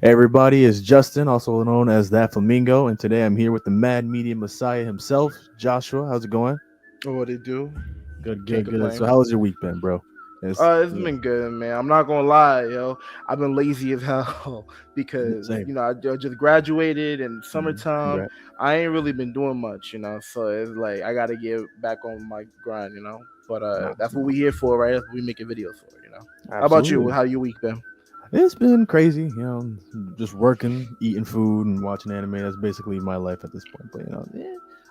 Everybody is Justin, also known as that Flamingo, and today I'm here with the Mad Media Messiah himself, Joshua. How's it going? What they do? Good, Can't good, good. So, complain. how was your week been, bro? It's Yeah, been good, man. I'm not gonna lie, yo. I've been lazy as hell because same. I just graduated and summertime. Congrats. I ain't really been doing much, So it's like I gotta get back on my grind. But that's what we here for, right? That's what we making videos for. How about you? Absolutely. How your week been? It's been crazy, just working, eating food, and watching anime. That's basically my life at this point. But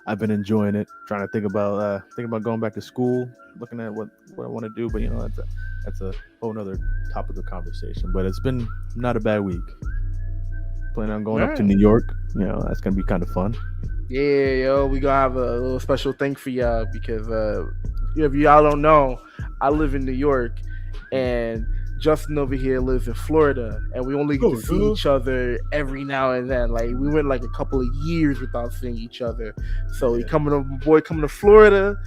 I've been enjoying it. Trying to think about going back to school, looking at what I want to do. But that's a whole nother topic of conversation. But it's been not a bad week. Planning on going All up to right. New York. That's gonna be kind of fun. Yeah, yo, we gonna have a little special thing for y'all because if y'all don't know, I live in New York, and Justin over here lives in Florida, and we only get to see Oh, each other every now and then. Like we went like a couple of years without seeing each other. So he yeah, coming to boy coming to Florida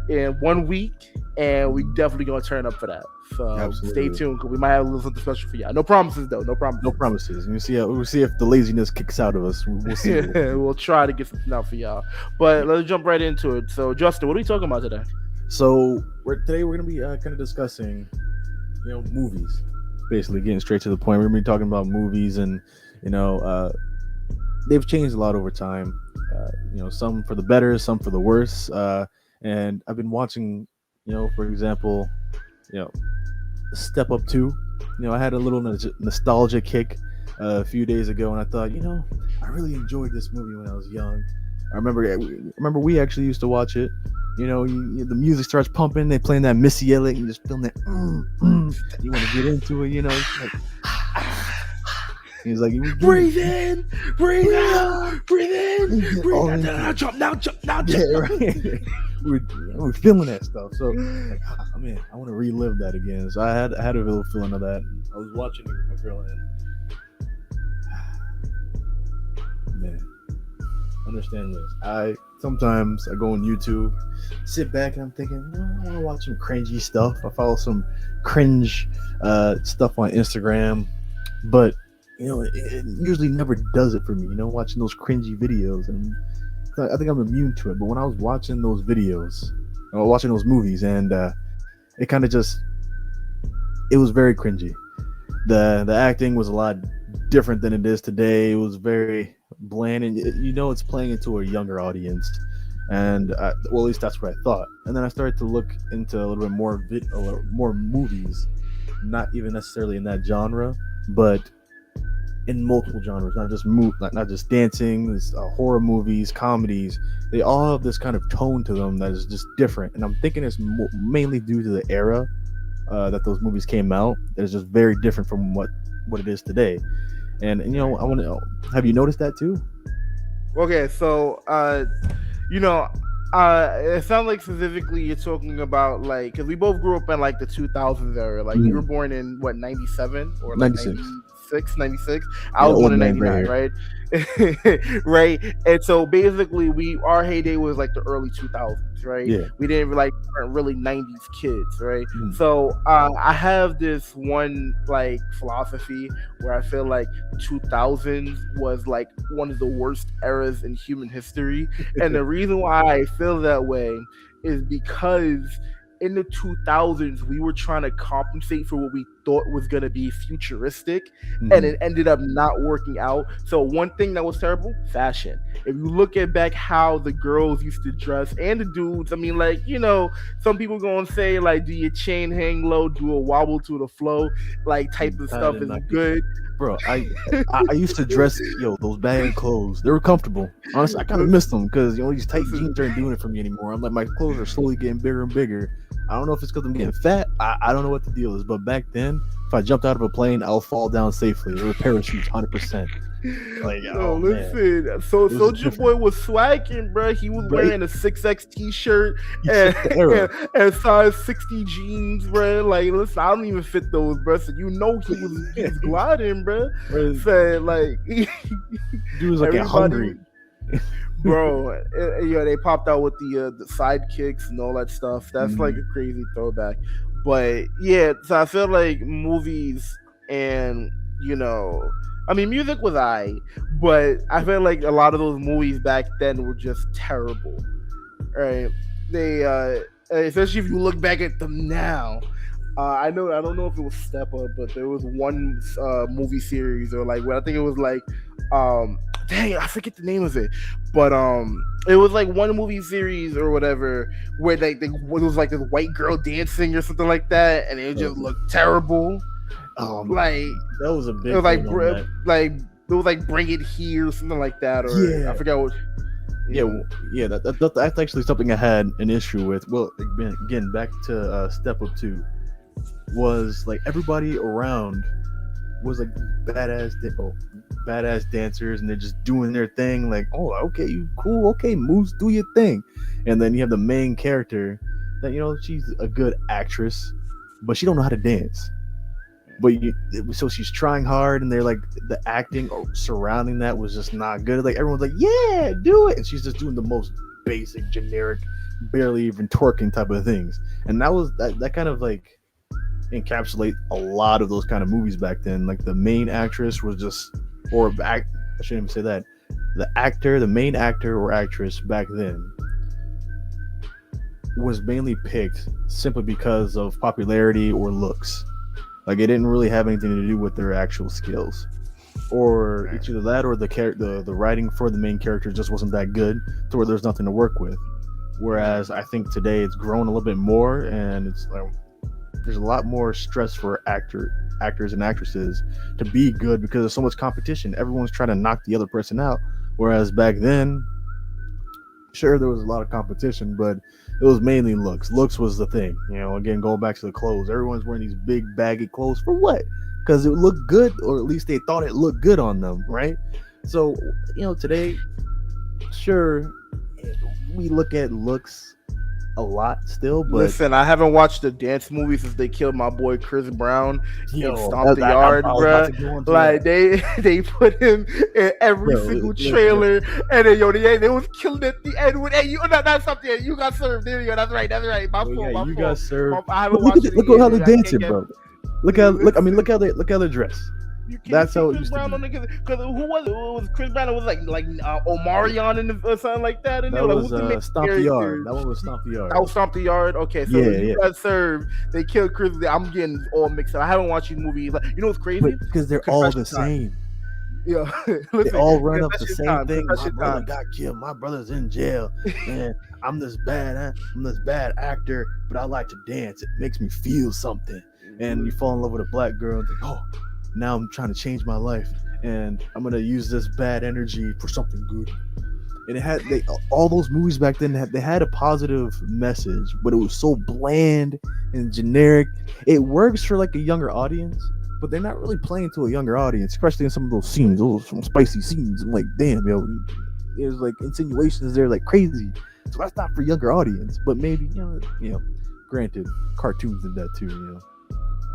in 1 week, and we definitely gonna turn up for that. So stay absolutely. tuned because we might have a little something special for y'all. No promises though. No No promises. promises. We'll see if the laziness kicks out of us. We'll see. We'll try to get something out for y'all. But let's jump right into it. So, Justin, what are we talking about today? So today we're gonna be kind of discussing, movies. Basically, getting straight to the point. We're gonna be talking about movies, and you know, uh, they've changed a lot over time. Some for the better, some for the worse. And I've been watching, for example, you know, Step Up 2. I had a little nostalgia kick a few days ago, and I thought, I really enjoyed this movie when I was young. I remember we actually used to watch it. The music starts pumping, they playing that Missy Elliott, and you just feeling that. You want to get into it, like. He's like, Breathe in, breathe out, breathe in, breathe all out. into Now it. jump, now jump, now Yeah, jump. right. we're feeling that stuff. So, like, man, I want to relive that again. So I had a little feeling of that. I was watching it with my girl, and man, understand this. I go on YouTube, sit back, and I'm thinking, I want to watch some cringy stuff. I follow some cringe stuff on Instagram, but it usually never does it for me. Watching those cringy videos, and I think I'm immune to it. But when I was watching those videos, watching those movies, and it kind of just it was very cringy. The acting was a lot different than it is today. It was very bland, and it's playing into a younger audience. And well, at least that's what I thought. And then I started to look into a little bit a little more movies, not even necessarily in that genre, but in multiple genres, not just dancing, horror movies, comedies. They all have this kind of tone to them that is just different, and I'm thinking it's mainly due to the era that those movies came out. That is just very different from what it is today. And I want to. Have you noticed that too? Okay, so you know, it sounds like specifically you're talking about like because we both grew up in like the 2000s era. Like you were Mm, born in what 97 or like 96. 96, 96. I Yeah, was old born in man right 99, here. right? Right. And so basically, we our heyday was like the early 2000s, right? Yeah. We didn't like weren't really 90s kids, right? Mm, So I have this one like philosophy where I feel like 2000s was like one of the worst eras in human history, and the reason why I feel that way is because in the 2000s we were trying to compensate for what we thought was going to be futuristic, and mm-hmm. it ended up not working out. So one thing that was terrible, fashion. If you look at back how the girls used to dress and the dudes, I mean, like, some people gonna say like, do your chain hang low, do a wobble to the flow, like type of I stuff did is not get that, good. bro. I used to dress those baggy clothes. They were comfortable. Honestly, I kind of miss them because these tight Listen, jeans aren't doing it for me anymore. I'm like my clothes are slowly getting bigger and bigger. I don't know if it's because I'm getting fat. I don't know what the deal is. But back then, if I jumped out of a plane, I'll fall down safely. There were parachutes, 100%. Like, no, oh man, listen. So it was Soldier different, Boy was swagging, bro. He was right? wearing a 6X t-shirt He and, set the era. and size 60 jeans, bro. Like, listen, I don't even fit those, bro. So he was gliding, bro. Bro, So like dude was like everybody, hungry. bro. They popped out with the sidekicks and all that stuff. That's like Mhm. a crazy throwback. But yeah, so I feel like movies and you know, I mean, music was but I feel like a lot of those movies back then were just terrible, right? They, especially if you look back at them now. I don't know if it was Step Up, but there was one movie series or like what I think it was like, um, dang, I forget the name of it, but it was like one movie series or whatever where it was like this white girl dancing or something like that, and it just looked terrible. Um, Like that was a it big was like thing on that. it was like Bring It Here or something like that, or Yeah. I forgot what. Yeah, yeah, that's actually something I had an issue with. Well, again, back to Step Up 2, was like everybody around was like badass dancers, and they're just doing their thing. Like, oh, okay, you cool, okay, moves, do your thing. And then you have the main character that she's a good actress, but she don't know how to dance. But so she's trying hard, and they're like the acting surrounding that was just not good. Like everyone's like, yeah, do it, and she's just doing the most basic, generic, barely even twerking type of things. And that kind of like encapsulate a lot of those kind of movies back then. Like the main actress was just, I shouldn't even say that. The main actor or actress back then was mainly picked simply because of popularity or looks. Like it didn't really have anything to do with their actual skills, or it's either that or the writing for the main character just wasn't that good to where there's nothing to work with. Whereas I think today it's grown a little bit more, and it's like there's a lot more stress for actors and actresses to be good because there's so much competition. Everyone's trying to knock the other person out. Whereas back then, sure there was a lot of competition, but it was mainly looks. Looks was the thing. Again, going back to the clothes, everyone's wearing these big baggy clothes for what? Because it looked good, or at least they thought it looked good on them, right? So today, sure, we look at looks a lot still, but listen, I haven't watched the dance movie since they killed my boy Chris Brown and Stomp the I Yard, was bruh. about to go into Like that. they put him in every Yo, single listen. trailer, and then they was killing at the end with, hey, you not something, you got served. There you go. That's right. My fault. Yeah, My you fault. got served. I haven't Look watched at it. look in at how years, they dude. I dancing, can't bro. get- Look how they dress. You can't That's see how it Chris used to Brown be. on it because who was it? It was Chris Brown. It was like Omarion in or something like that. And That like, was who's the main Stomp the character? Yard. That one was Stomp the Yard. I'll Stomp the Yard. Okay, so Yeah, you yeah. got served. They killed Chris. I'm getting all mixed up. I haven't watched these movies. Like, you know what's crazy? Because they're all the Confession time. same. Yeah, They listen. all run up the Confession same time. thing. My Confession brother time. got killed. My brother's in jail. And I'm this bad actor, but I like to dance. It makes me feel something. And you fall in love with a black girl and think, oh, now I'm trying to change my life, and I'm gonna use this bad energy for something good. And all those movies back then they had a positive message, but it was so bland and generic. It works for like a younger audience, but they're not really playing to a younger audience, especially in some of those scenes, those some spicy scenes. I'm like, damn, yo, there's like insinuations there like crazy. So that's not for younger audience, but maybe granted, cartoons did that too.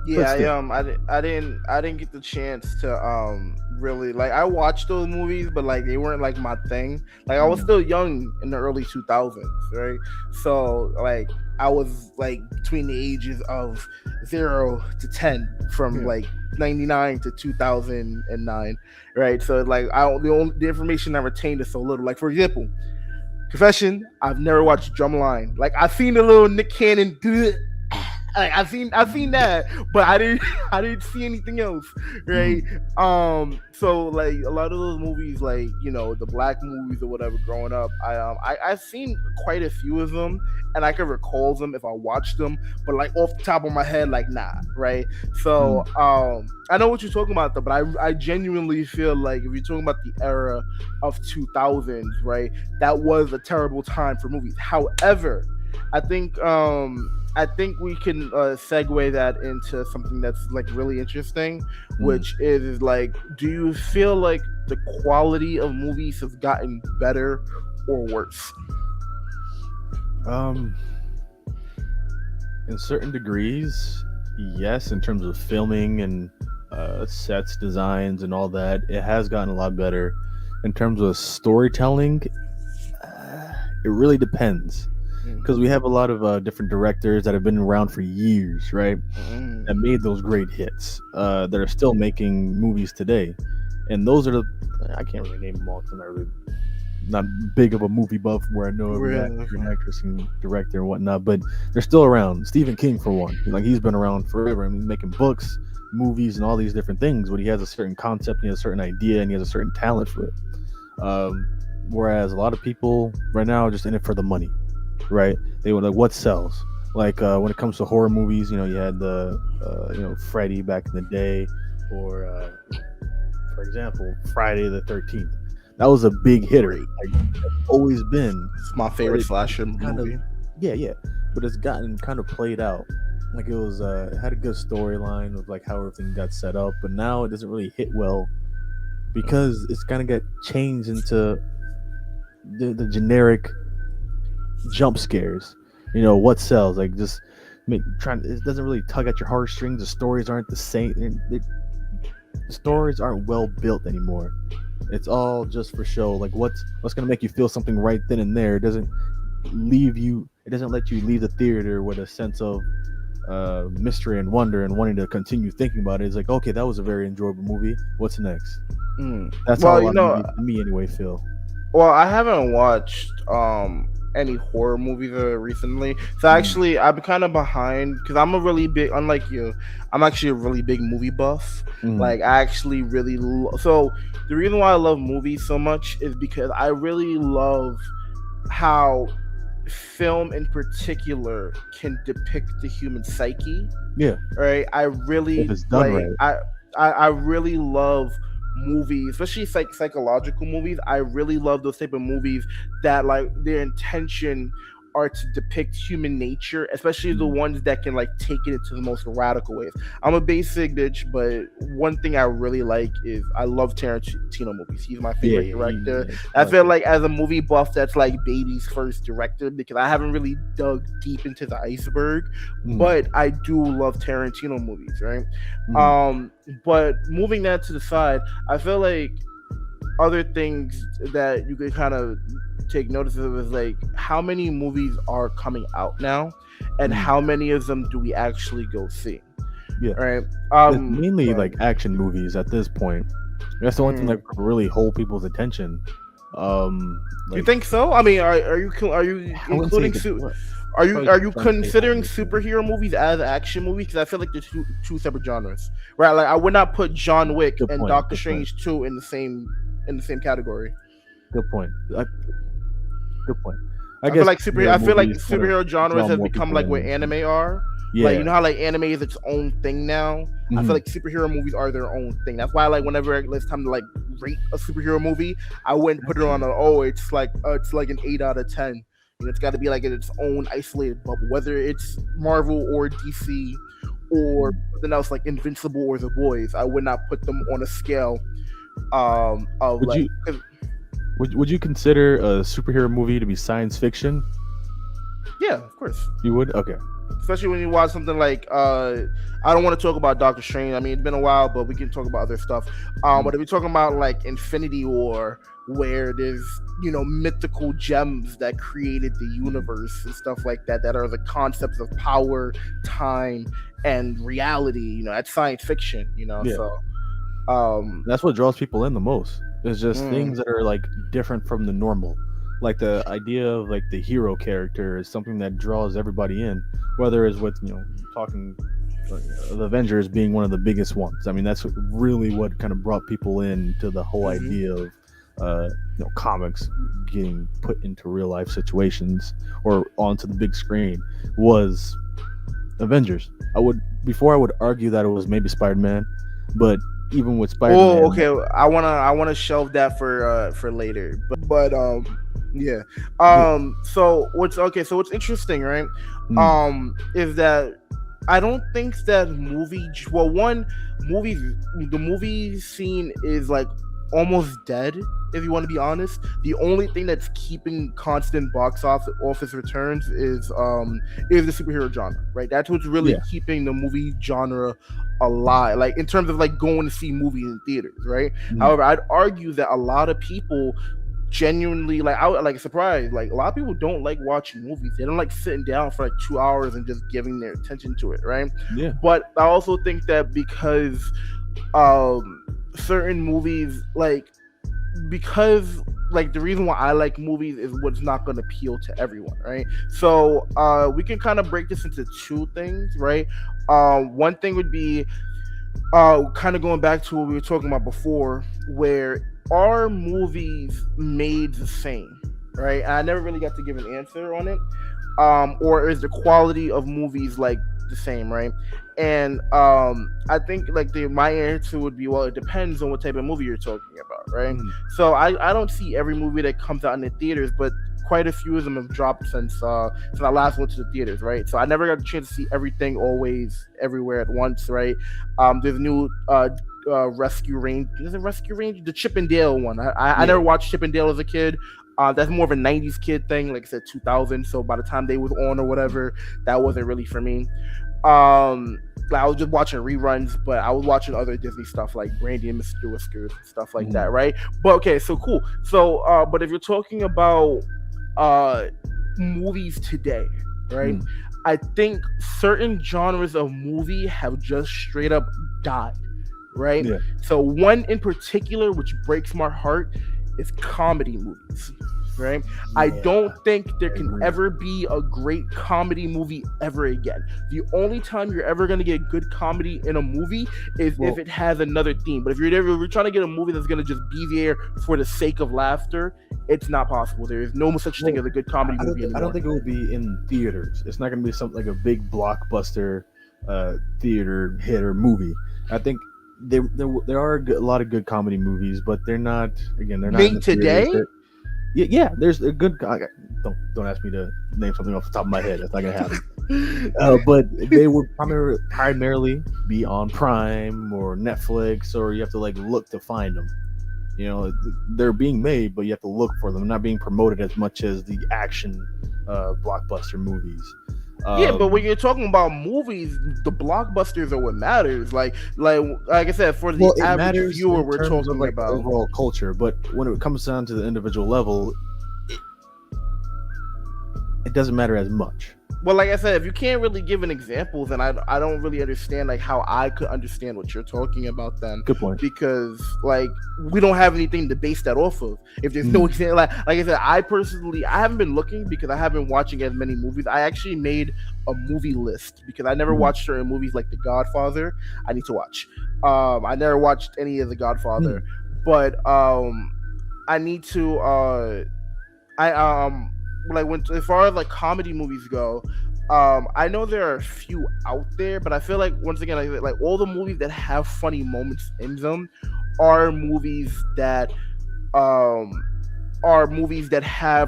Yeah, still. I didn't get the chance to really like I watched those movies, but like they weren't like my thing. Like I was still young in the early 2000s, right? So like I was like between the ages of 0 to 10 from like 99 to 2009, right? So like the information I retained is so little. Like for example, confession, I've never watched Drumline. Like I've seen the little Nick Cannon like I've seen that, but I didn't see anything else, right? So like a lot of those movies, like the black movies or whatever, growing up, I've seen quite a few of them, and I can recall them if I watched them, but like off the top of my head, like nah, right? So I know what you're talking about though, but I genuinely feel like if you're talking about the era of 2000s, right, that was a terrible time for movies. However, I think we can segue that into something that's like really interesting, which is like, do you feel like the quality of movies has gotten better or worse? In certain degrees, yes. In terms of filming and sets, designs, and all that, it has gotten a lot better. In terms of storytelling, it really depends. because we have a lot of different directors that have been around for years, right? That Mm. made those great hits that are still making movies today, and those are the I can't really name them all because I'm not big of a movie buff where I know every Really? actor and Okay. actress and director and whatnot, but they're still around. Stephen King, for one, like he's been around forever. I mean, he's making books, movies, and all these different things. But he has a certain concept, he has a certain idea, and he has a certain talent for it. Um, Whereas a lot of people right now are just in it for the money, right? They were like, what sells? Like when it comes to horror movies, you had the Freddy back in the day, or for example, Friday the 13th. That was a big hitter. Great. Like always been, It's my but favorite slasher kind of movie. yeah, but it's gotten kind of played out. Like it had a good storyline of like how everything got set up, but now it doesn't really hit well because it's kind of got changed into the generic jump scares. What sells? Like just trying. It doesn't really tug at your heartstrings. The stories aren't the same. The stories aren't well built anymore. It's all just for show. Like what's gonna make you feel something right then and there. It doesn't leave you. It doesn't let you leave the theater with a sense of mystery and wonder and wanting to continue thinking about it. It's like, okay, that was a very enjoyable movie. What's next? Mm. That's how a Well, lot of movies, to me anyway, feel. well, I haven't watched any horror movies recently. So Mm, actually, I'm kind of behind because I'm a really big, unlike you, I'm actually a really big movie buff. mm, Like I actually really so the reason why I love movies so much is because I really love how film in particular can depict the human psyche, yeah, right? I if really it's done like right. I really love movies, especially psychological movies. I really love those type of movies that like their intention are to depict human nature, especially the Mm, ones that can like take it into the most radical ways. I'm a basic bitch, but one thing I really like is I love Tarantino movies. He's my yeah, favorite yeah, director. yeah, I like feel it. like as a movie buff, that's like baby's first director because I haven't really dug deep into the iceberg, Mm, but I do love Tarantino movies, right? mm, Um, but moving that to the side, I feel like other things that you could kind of take notice of is like how many movies are coming out now, and mm, how many of them do we actually go see? yeah. Right? It's mainly But like action movies at this point. That's the one thing that mm, could really hold people's attention. you Like think so? I mean, are you I wouldn't say including the well, are you trying to say all considering the things. superhero movies as action movies? Because I feel like they're two separate genres, right? Like I would not put John Wick Good and point. Doctor Good point. Strange 2 in the same category. Good point. Good point. I guess superhero I feel like movies kind of superhero genres draw have more become people like what in. anime are. Like you Yeah. know how like anime is its own thing now. I feel Hmm. like superhero movies are their own thing. That's why like whenever it's time to like rate a superhero movie, I wouldn't put it on Gotcha. a it's like an 8 out of 10. It's got to be like in its own isolated bubble, whether it's Marvel or DC or Mm. something else like Invincible or The Boys. I would not put them on a scale of Would like you 'cause- would you consider a superhero movie to be science fiction? yeah, of course. You would? Okay. Especially when you watch something like I don't want to talk about Doctor Strange. I mean, it's been a while, but we can talk about other stuff. Mm. But if we're talking about like Infinity War, where there's mythical gems that created the Mm. universe and stuff like that, that are the concepts of power, time, and reality. That's science fiction. Yeah. So um, That's what draws people in the most. It's just mm, things that are like different from the normal. Like the idea of like the hero character is something that draws everybody in, whether it's with talking the Avengers being one of the biggest ones. I mean, that's really what kind of brought people into the whole mhm. idea of comics getting put into real life situations or onto the big screen was Avengers. I would argue that it was maybe Spider Man, but even with Spider Oh, Man, okay. I wanna shelve that for later. But yeah. yeah, So what's interesting, right? mm, Is that I don't think that well, one movie the movie scene is like almost dead. If you want to be honest, the only thing that's keeping constant box office returns is the superhero genre, right? That's what's really yeah, keeping the movie genre alive, like in terms of like going to see movies in theaters, right? mm, However, I'd argue that a lot of people genuinely like I was like surprised. Like a lot of people don't like watching movies. They don't like sitting down for like 2 hours and just giving their attention to it, right? Yeah. But I also think that because certain movies because like the reason why I like movies is what's not going to appeal to everyone, right? So we can kind of break this into two things, right? One thing would be kind of going back to what we were talking about before, where are movies made the same, right? And I never really got to give an answer on it. Or is the quality of movies like the same, right? And I think like my answer would be, well, it depends on what type of movie you're talking about, right? So I don't see every movie that comes out in the theaters, but quite a few of them have dropped since I last went to the theaters, right? So I never got a chance to see everything always everywhere at once, right? There's new Rescue Range. Is it Rescue Range? The Chip and Dale one. I never watched Chip and Dale as a kid. That's more of a 90s kid thing, like I said, 2000. So by the time they was on or whatever, that wasn't really for me. Like I was just watching reruns, but I was watching other Disney stuff like Brandy and Mr. Whiskers and stuff like that, right? But okay, so cool. So but if you're talking about movies today, right? I think certain genres of movie have just straight up died, right? Yeah. So one in particular which breaks my heart is comedy movies, right? Yeah. I don't think there can ever be a great comedy movie ever again. The only time you're ever going to get good comedy in a movie is if it has another theme. But if you're trying to get a movie that's going to just be there for the sake of laughter, it's not possible. There is no such thing as a good comedy movie anymore. I don't think it will be in theaters. It's not going to be something like a big blockbuster theater hit or movie. I think there are a lot of good comedy movies, but they're not made today. Yeah, there's a good. Don't ask me to name something off the top of my head. That's not gonna happen. But they would primarily be on Prime or Netflix, or you have to like look to find them. You know, they're being made, but you have to look for them. They're not being promoted as much as the action blockbuster movies. Yeah, but when you're talking about movies, the blockbusters are what matters. Like I said, for the average viewer, we're talking like about overall culture. But when it comes down to the individual level, it doesn't matter as much. Well, like I said, if you can't really give an example, then I don't really understand like how I could understand what you're talking about then. Good point. Because like we don't have anything to base that off of. If there's no example, like I said, I haven't been looking because I haven't been watching as many movies. I actually made a movie list because I never watched certain movies like The Godfather. I need to watch. I never watched any of The Godfather, but I need to. As far as like comedy movies go, I know there are a few out there, but I feel like once again, like all the movies that have funny moments in them are movies that have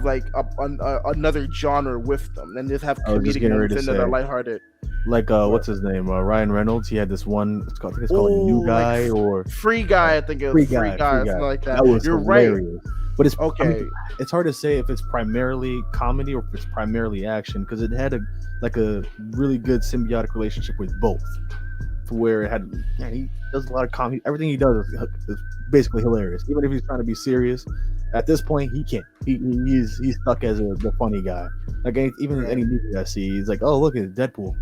like another genre with them, and just have comedic moments in that are lighthearted. Like what's his name? Ryan Reynolds. He had this one. I think it's called New Guy or Free Guy. I think it was Free Guy, something like that. That was You're hilarious. Right. But it's okay. I mean, it's hard to say if it's primarily comedy or if it's primarily action because it had a really good symbiotic relationship with both. To where it had, he does a lot of comedy. Everything he does is basically hilarious. Even if he's trying to be serious, at this point he can't. He's stuck as the funny guy. Like even in any movie I see, he's like, oh look at Deadpool.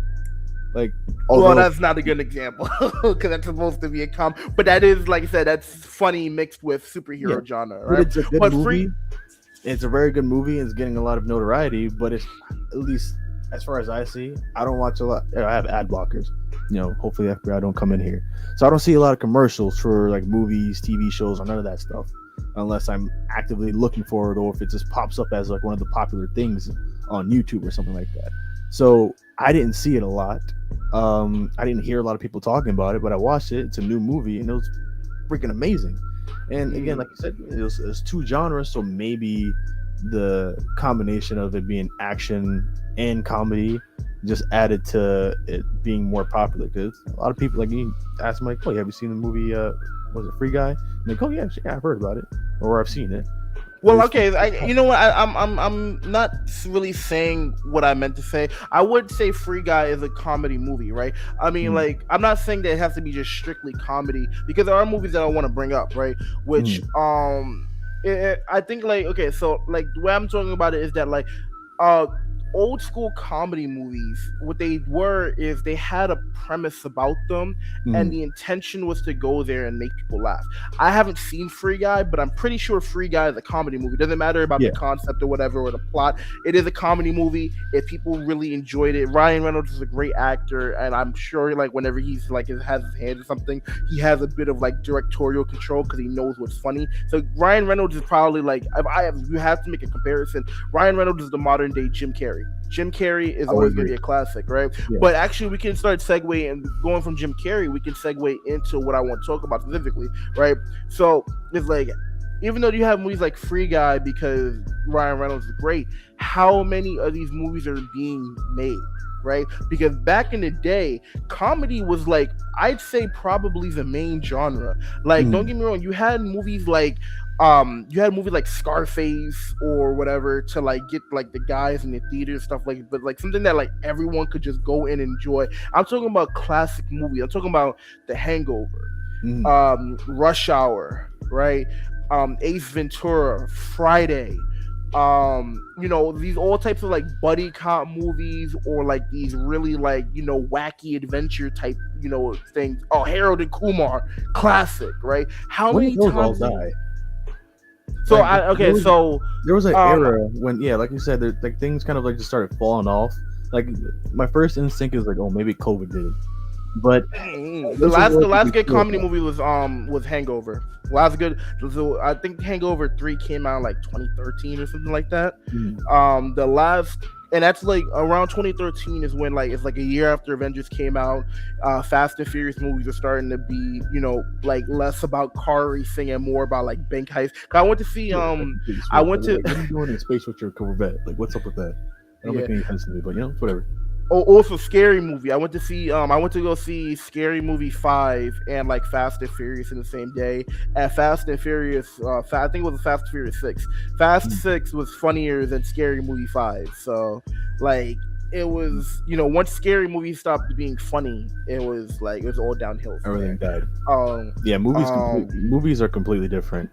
Like, well, that's not a good example because that's supposed to be a but that is, like I said, that's funny mixed with superhero genre, right? But it's a good movie. It's a very good movie. It's getting a lot of notoriety, but it's, at least as far as I see, I don't watch a lot. I have ad blockers. You know, hopefully FBI don't come in here, so I don't see a lot of commercials for like movies, TV shows, or none of that stuff, unless I'm actively looking for it or if it just pops up as like one of the popular things on YouTube or something like that. So I didn't see it a lot. I didn't hear a lot of people talking about it, but I watched it. It's a new movie, and it was freaking amazing. And again, like I said, it was two genres, so maybe the combination of it being action and comedy just added to it being more popular. Because a lot of people, like, you ask them, like, "Oh, have you seen the movie? Was it Free Guy?" And they go, "Yeah, I've heard about it, or I've seen it." Well, okay, you know what? I'm not really saying what I meant to say. I would say Free Guy is a comedy movie, right? I mean, like, I'm not saying that it has to be just strictly comedy because there are movies that I want to bring up, right? Which I think like okay, so like the way I'm talking about it is that like uh old school comedy movies, what they were is they had a premise about them, and Mm, the intention was to go there and make people laugh. I haven't seen Free Guy, but I'm pretty sure Free Guy is a comedy movie. Doesn't matter about the yeah, concept or whatever or the plot. It is a comedy movie. If people really enjoyed it, Ryan Reynolds is a great actor, and I'm sure like whenever he's like has his hand in something, he has a bit of like directorial control because he knows what's funny. So Ryan Reynolds is probably like if I have you have to make a comparison. Ryan Reynolds is the modern day Jim Carrey. Jim Carrey is I would always going agree. to be a classic, right? Yeah. But actually, we can start segue and going from Jim Carrey, we can segue into what I want to talk about specifically, right? So it's like, even though you have movies like Free Guy because Ryan Reynolds is great, how many of these movies are being made? Right, because back in the day, comedy was like I'd say probably the main genre. Like, don't Mm, get me wrong, you had movies like Scarface or whatever to like get like the guys in the theater and stuff like, but like something that like everyone could just go in and enjoy. I'm talking about classic movies. I'm talking about The Hangover, mm. Rush Hour, right? Ace Ventura, Friday. These all types of like buddy cop movies or like these really like, wacky adventure type, things. Oh, Harold and Kumar, classic, right? How When did many those all times? die? So Like I there okay, was so there was an um, era when, yeah, like you said, like things kind of like just started falling off. Like my first instinct is like, oh, maybe COVID did it, but the this was last the last relatively good short comedy though. movie was Hangover. Last good, so I think Hangover 3 came out like 2013 or something like that. Mm, The last, and that's like around 2013 is when like it's like a year after Avengers came out. Fast and Furious movies are starting to be like less about car racing and more about like bank heist. 'Cause I went to see yeah, that's completely I sweet. went But to like, what are you doing in space with your Corvette? Like, what's up with that? That don't yeah. make any sense to me. But it's whatever. Oh, also Scary Movie. I went to go see Scary Movie 5 and like Fast and Furious in the same day. And Fast and Furious, I think it was Fast and Furious 6. Fast Mm, 6 was funnier than Scary Movie 5. So like it was, once Scary Movie stopped being funny, it was all downhill from everything there. died. Um Yeah, um movies are completely different.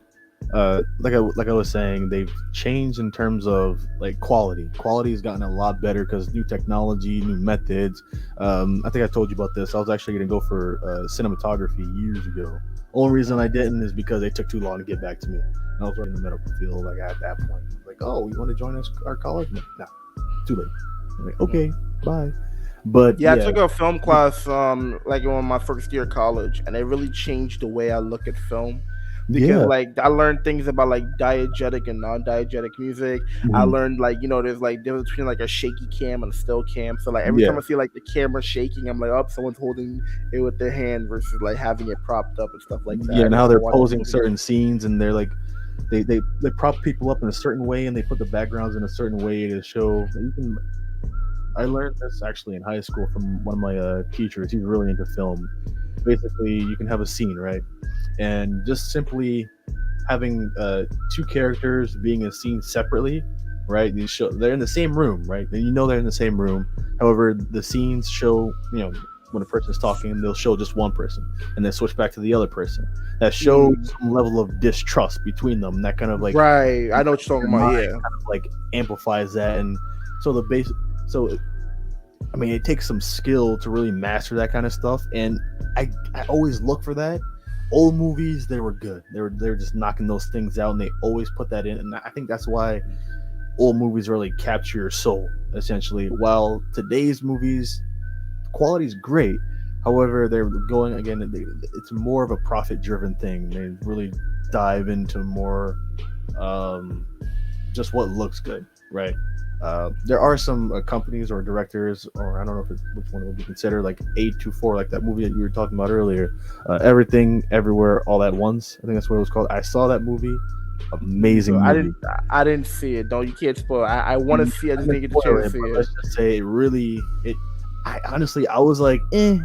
Like I was saying, they've changed in terms of like quality. Quality has gotten a lot better because new technology, new methods. I think I told you about this. I was actually going to go for cinematography years ago. Only reason I didn't is because they took too long to get back to me. And I was already in the medical field. Like at that point, like, oh, you want to join us our college? No, too late. I'm like, okay, bye. But yeah, I yeah, took a film class like in my first year of college, and it really changed the way I look at film because yeah, like I learned things about like diegetic and non-diegetic music. I mhm, learned like there's like difference between like a shaky cam and a still cam. So like every yeah, time I see like the camera shaking, I'm like, oh, someone's holding it with their hand versus like having it propped up and stuff like that. yeah, and Every how time I they're watch a posing movie. certain scenes, and they're like they prop people up in a certain way, and they put the backgrounds in a certain way to show. You can. I learned this actually in high school from one of my teachers. He's really into film. Basically, you can have a scene, right, and just simply having two characters being a scene separately, right? They're in the same room, right? And they're in the same room. However, the scenes show, when a person is talking, they'll show just one person, and then switch back to the other person. That shows Mm, some level of distrust between them. That kind of like right, I know what you're your talking about. mind Yeah. kind of like amplifies that, and so the base. So I mean, it takes some skill to really master that kind of stuff, and I always look for that. Old movies, they were good. They were just knocking those things out, and they always put that in. And I think that's why old movies really capture your soul, essentially. While today's movies, quality is great. However, they're going again. It's more of a profit-driven thing. They really dive into more um, just what looks good, right? There are some companies or directors, or I don't know if which one would be considered, like 824, like that movie that you were talking about earlier, Everything, Everywhere, All at Once. I think that's what it was called. I saw that movie. So Amazing movie. I didn't see it. Don't, you can't spoil. I want to see it. I I'm just gonna didn't get the spoil chance to it, see but it. let's just say it really it. I honestly, I was like, eh.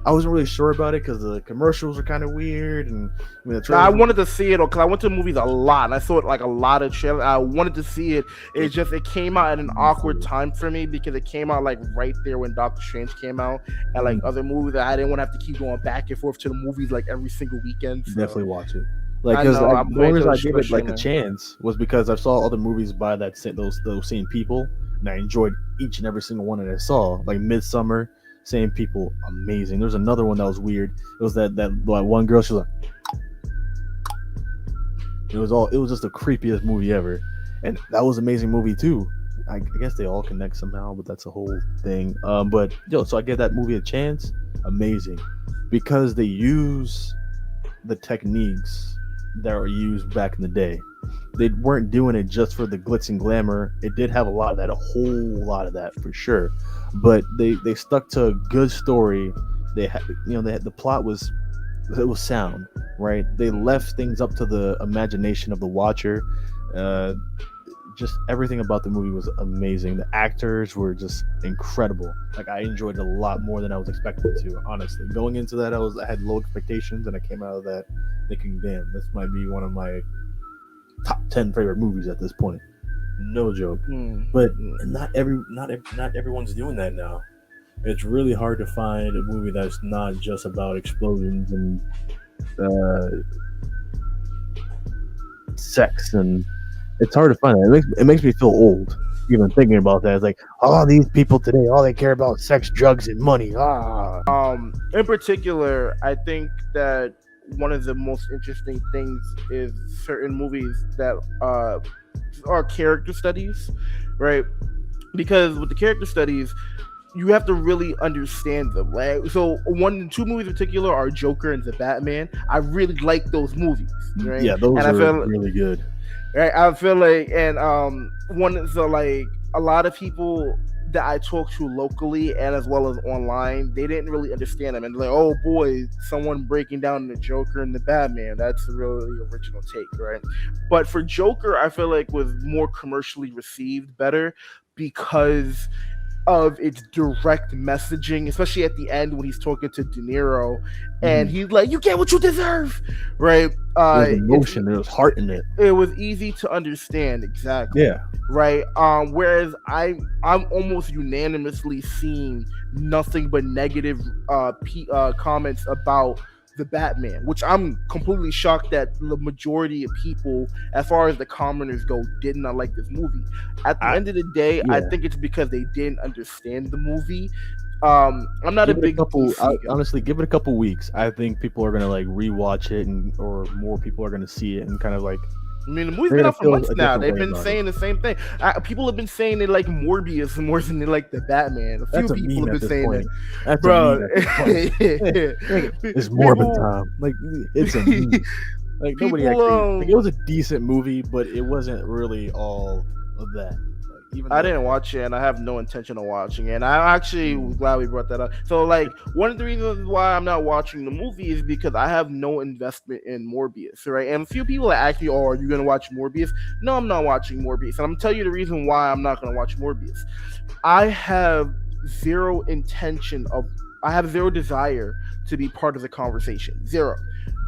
I wasn't really sure about it because the commercials are kind of weird, and I mean the Now, I trailers. wanted to see it because I went to the movies a lot and I saw it like a lot of trailers. I wanted to see it. It's just it came out at an awkward time for me because it came out like right there when Doctor Strange came out and like Mm, other movies that I didn't want to have to keep going back and forth to the movies like every single weekend. So definitely watch it. Like, I because know. I'm the way only to reason the I gave it like a restriction. chance was because I saw other movies by those same people, and I enjoyed each and every single one that I saw. Like Midsummer, same people, amazing. There's another one that was weird. It was that one girl. She was like, it was just the creepiest movie ever, and that was an amazing movie too. I guess they all connect somehow, but that's a whole thing. But yo, so I gave that movie a chance. Amazing, because they use the techniques that were used back in the day. They weren't doing it just for the glitz and glamour. It did have a lot of that, a whole lot of that for sure. But they stuck to a good story. They had, the plot was, it was sound, right? They left things up to the imagination of the watcher. Uh, just everything about the movie was amazing. The actors were just incredible. Like, I enjoyed it a lot more than I was expecting to. Honestly, going into that, I had low expectations, and I came out of that thinking, "Damn, this might be one of my top 10 favorite movies at this point." No joke. Mm. But not everyone's doing that now. It's really hard to find a movie that's not just about explosions and uh, sex, and it's hard to find that. It makes me feel old even thinking about that. It's like, all these people today, all they care about is sex, drugs, and money. In particular, I think that one of the most interesting things is certain movies that are character studies, right? Because with the character studies, you have to really understand them. Like, so two movies in particular are Joker and the Batman. I really like those movies, right? Yeah, those and are I feel really good. right. I feel like, and one so like a lot of people that I talk to locally and as well as online, they didn't really understand them, and like, oh boy, someone breaking down the Joker and the Batman. That's a really original take, right? But for Joker, I feel like was more commercially received better because of its direct messaging, especially at the end when he's talking to De Niro, and he's like, "You get what you deserve," right? There's emotion, there's heart in it. It was easy to understand, exactly. Yeah, Right. Whereas I'm almost unanimously seeing nothing but negative comments about the Batman, which I'm completely shocked that the majority of people, as far as the commoners go, did not like this movie. At the end of the day, I yeah. think it's because they didn't understand the movie. I'm not Give a it a big couple. DC guy. Honestly, give it a couple weeks. I think people are gonna like rewatch it, or more people are gonna see it and kind of like, I mean, the movie's they're been gonna out for feel months a now. different They've way been about it. saying the same thing. People have been saying they like Morbius more than they like the Batman. A few That's a people meme have at been this saying point. that, That's a bro. meme at this point. It's Morbin time. Like, it's a meme. Like, nobody People, actually, like, it was a decent movie, but it wasn't really all of that. Like, even I though, didn't watch it, and I have no intention of watching it. And I'm actually glad we brought that up. So, like, one of the reasons why I'm not watching the movie is because I have no investment in Morbius, right? And a few people are asking, "Oh, are you gonna watch Morbius?" No, I'm not watching Morbius, and I'm gonna tell you the reason why I'm not gonna watch Morbius. I have zero intention of, I have zero desire to be part of the conversation. Zero,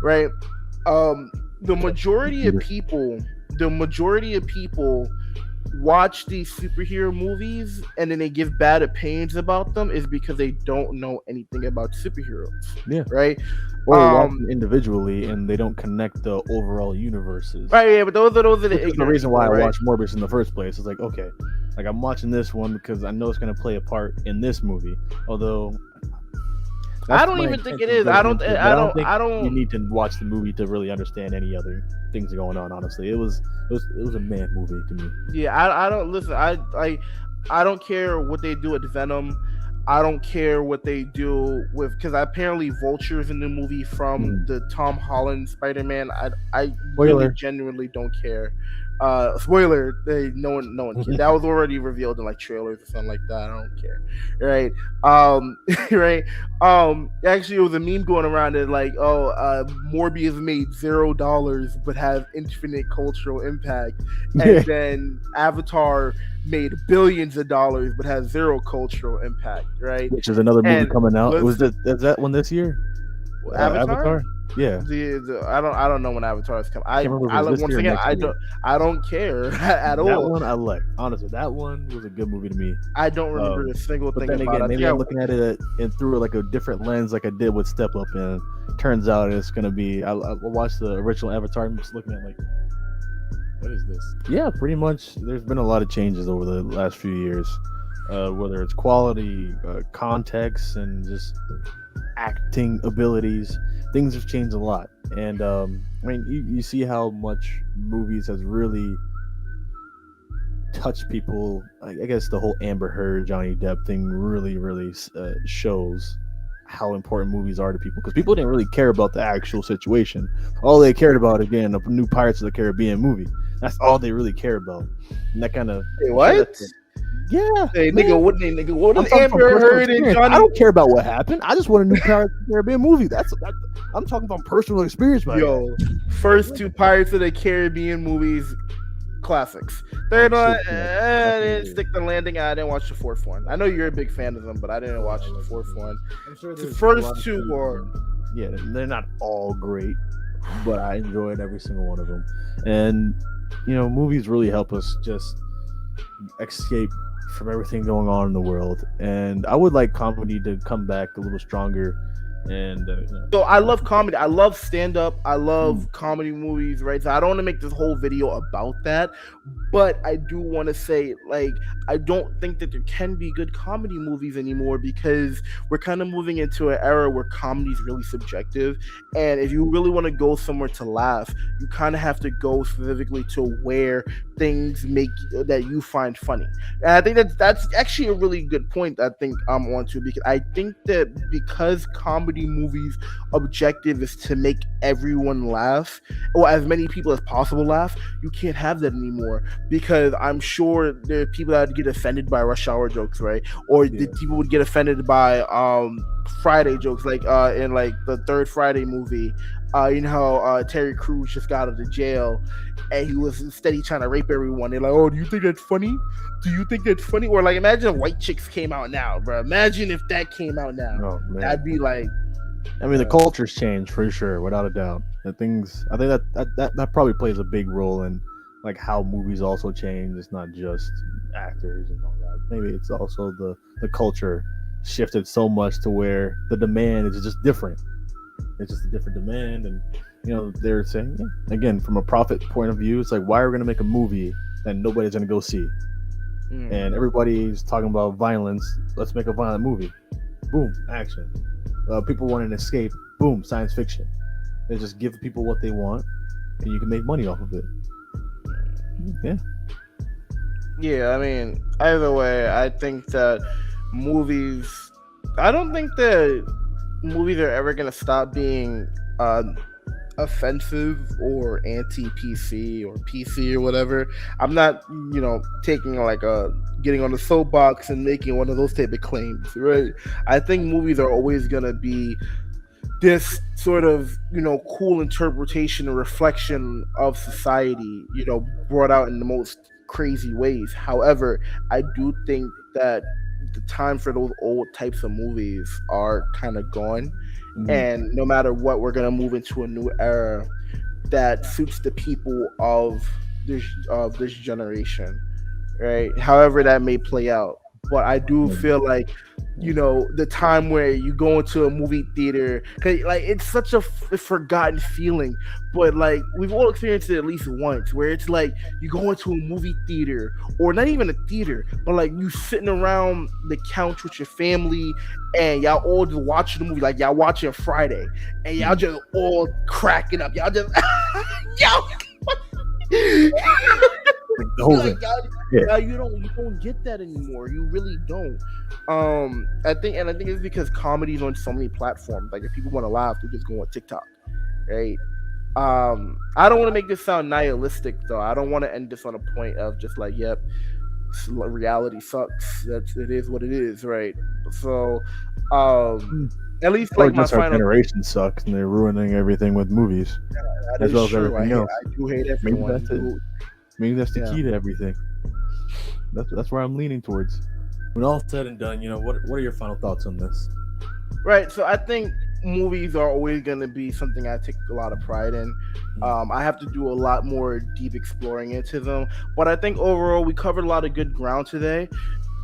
right? The majority of people, the majority of people watch these superhero movies and then they give bad opinions about them is because they don't know anything about superheroes. yeah, Right. or they watch them individually and they don't connect the overall universes. Right. Yeah, but those are the Which is the ignorant reason why people, I right? watched Morbius in the first place. It's like, okay, like, I'm watching this one because I know it's gonna play a part in this movie. Although I don't even think it is. I don't you need to watch the movie to really understand any other things going on. Honestly, it was a man movie to me. Yeah, I don't listen. I don't care what they do at Venom. I don't care what they do with, because apparently Vulture's in the movie from the Tom Holland Spider-Man. I really genuinely don't care. Spoiler, no one cares. That was already revealed in like trailers or something like that. I don't care. Right. Right. Actually, it was a meme going around that like, Morbius made $0 but have infinite cultural impact, and then Avatar made billions of dollars but has zero cultural impact, right? Which is another movie coming out. Is that one this year? Avatar. Yeah, I don't know when Avatar's come. can't remember if it was this Once year or again next year. I don't care at That all. one I liked. Honestly, that one was a good movie to me. I don't remember a single But thing then about again, it. I maybe think I'm looking at it and through like a different lens, like I did with Step Up, and turns out it's gonna be. I watched the original Avatar. I'm just looking at like, what is this? Yeah, pretty much. There's been a lot of changes over the last few years, whether it's quality, context, and just acting abilities. Things have changed a lot, and I mean, you see how much movies has really touched people. I guess the whole Amber Heard, Johnny Depp thing really shows how important movies are to people, because people didn't really care about the actual situation. All they cared about, again, a new Pirates of the Caribbean movie. That's all they really care about, and that kind of Hey, what? Yeah, Hey, man. nigga, what I'm did talking from Amber personal Heard and experience. Johnny? I don't care about what happened. I just want a new Pirates of the Caribbean movie. I'm talking from personal experience, man. Yo, first two Pirates of the Caribbean movies, classics. Third Oh, one, shit, yeah. I didn't Definitely. stick the landing. I didn't watch the fourth one. I know you're a big fan of them, but I didn't watch the fourth one. I'm sure The there's first a lot of two things, are- yeah, they're not all great, but I enjoyed every single one of them. And movies really help us just escape from everything going on in the world. And I would like comedy to come back a little stronger. And So I love comedy. I love stand up. I love comedy movies, right? So I don't want to make this whole video about that, but I do want to say, like, I don't think that there can be good comedy movies anymore, because we're kind of moving into an era where comedy is really subjective. And if you really want to go somewhere to laugh, you kind of have to go specifically to where things make that you find funny. And I think that's actually a really good point. I think I'm onto, because I think that because comedy movies objective is to make everyone laugh, or as many people as possible laugh, you can't have that anymore, because I'm sure there are people that get offended by Rush Hour jokes, right? Or the people would get offended by Friday jokes, like in like the third Friday movie. You know how Terry Crews just got out of jail and he was steady trying to rape everyone. They're like, oh, do you think that's funny? Do you think that's funny? Or like, imagine if White Chicks came out now, bro. Imagine if that came out now. oh, man. That'd be like, I mean, the culture's changed for sure, without a doubt. I think that probably plays a big role in like how movies also change. It's not just actors and all that. Maybe it's also the culture shifted so much to where the demand is just different. It's just a different demand, and they're saying, again, from a profit point of view, it's like, why are we going to make a movie that nobody's going to go see? And everybody's talking about violence. Let's make a violent movie. Boom, action. People want an escape. Boom, science fiction. They just give people what they want, and you can make money off of it. Yeah. Yeah, I mean, either way, I think that movies. I don't think that movies are ever gonna stop being offensive or anti-PC or PC or whatever. I'm not, taking like getting on the soapbox and making one of those type of claims, right? I think movies are always gonna be this sort of cool interpretation and reflection of society, brought out in the most crazy ways. However, I do think that the time for those old types of movies are kind of gone. And no matter what, we're gonna move into a new era that suits the people of this generation, right? However that may play out. But I do feel like, the time where you go into a movie theater, 'cause, like, it's such a forgotten feeling, but like we've all experienced it at least once, where it's like you go into a movie theater, or not even a theater, but like you sitting around the couch with your family and y'all all just watching the movie, like y'all watching Friday, and y'all just all cracking up. Y'all just y'all The whole like, thing. you don't get that anymore. You really don't. I think it's because comedy's on so many platforms. Like, if people want to laugh, they just go on TikTok, right? I don't want to make this sound nihilistic, though. I don't want to end this on a point of just like, yep, reality sucks. It is what it is, right? So, at least like Or my just our final. generation sucks, and they're ruining everything with movies. That as is well as true. everything else. I do hate Maybe everyone. that's it. Maybe that's the Yeah. key to everything. That's where I'm leaning towards. When all said and done, what are your final thoughts on this? Right. So I think movies are always going to be something I take a lot of pride in. I have to do a lot more deep exploring into them, but I think overall we covered a lot of good ground today.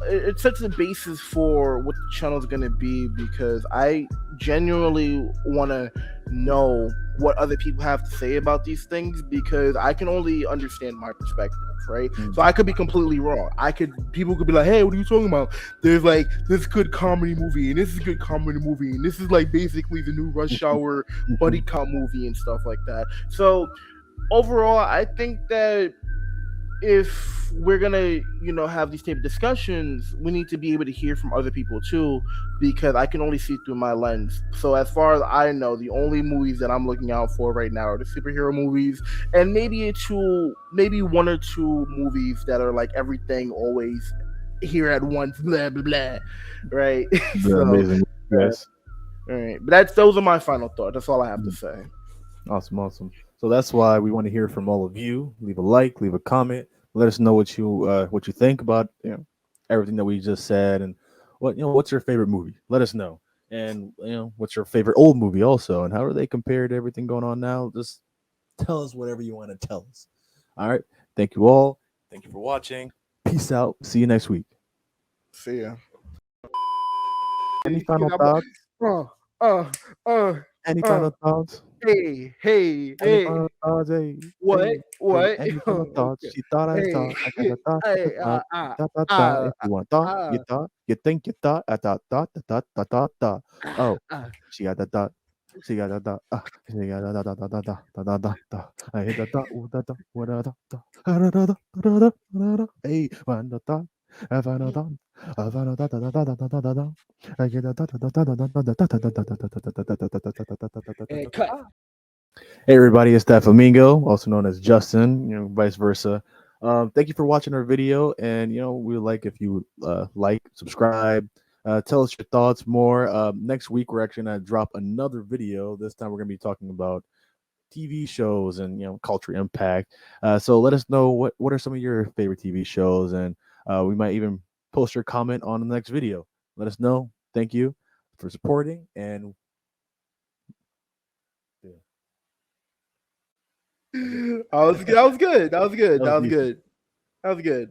It sets the basis for what the channel is going to be, because I genuinely want to know what other people have to say about these things, because I can only understand my perspective, right? So I could be completely wrong. People could be like, hey, what are you talking about? There's like this good comedy movie and this is a good comedy movie and this is like basically the new Rush Hour buddy cop movie and stuff like that. So overall, I think that if we're gonna, have these type of discussions, we need to be able to hear from other people too, because I can only see through my lens. So as far as I know, the only movies that I'm looking out for right now are the superhero movies, and maybe one or two movies that are like everything always here at once, blah blah blah, right? So amazing. Yes. all right, but those are my final thoughts. That's all I have to say. Awesome. So that's why we want to hear from all of you. Leave a like, leave a comment, let us know what you think about everything that we just said, and what's your favorite movie. Let us know, and what's your favorite old movie also, and how do they compare to everything going on now? Just tell us whatever you want to tell us. All right. Thank you all. Thank you for watching. Peace out. See you next week. See ya. Any final thoughts? Uh, uh, uh, Any uh. final thoughts? Hey. Any final thoughts? Hey. What? Hey. What? Any final thoughts? She thought I Hey. thought. I got a thought. Hey. Thought. If you want thought, you thought. You think you thought. I thought. Oh, she got the thought. She got the thought. She got the thought. I hit the thought. What a thought. Hey, one the thought. I found a thought. I found a thought. I get a thought. Hey everybody, it's that Flamingo, also known as Justin, vice versa. Thank you for watching our video, and we would like if you like, subscribe, tell us your thoughts more. Next week we're actually gonna drop another video. This time we're gonna be talking about TV shows and culture impact. So let us know what are some of your favorite TV shows, and we might even post your comment on the next video. Let us know. Thank you for supporting, and That was good. That was good. That was good.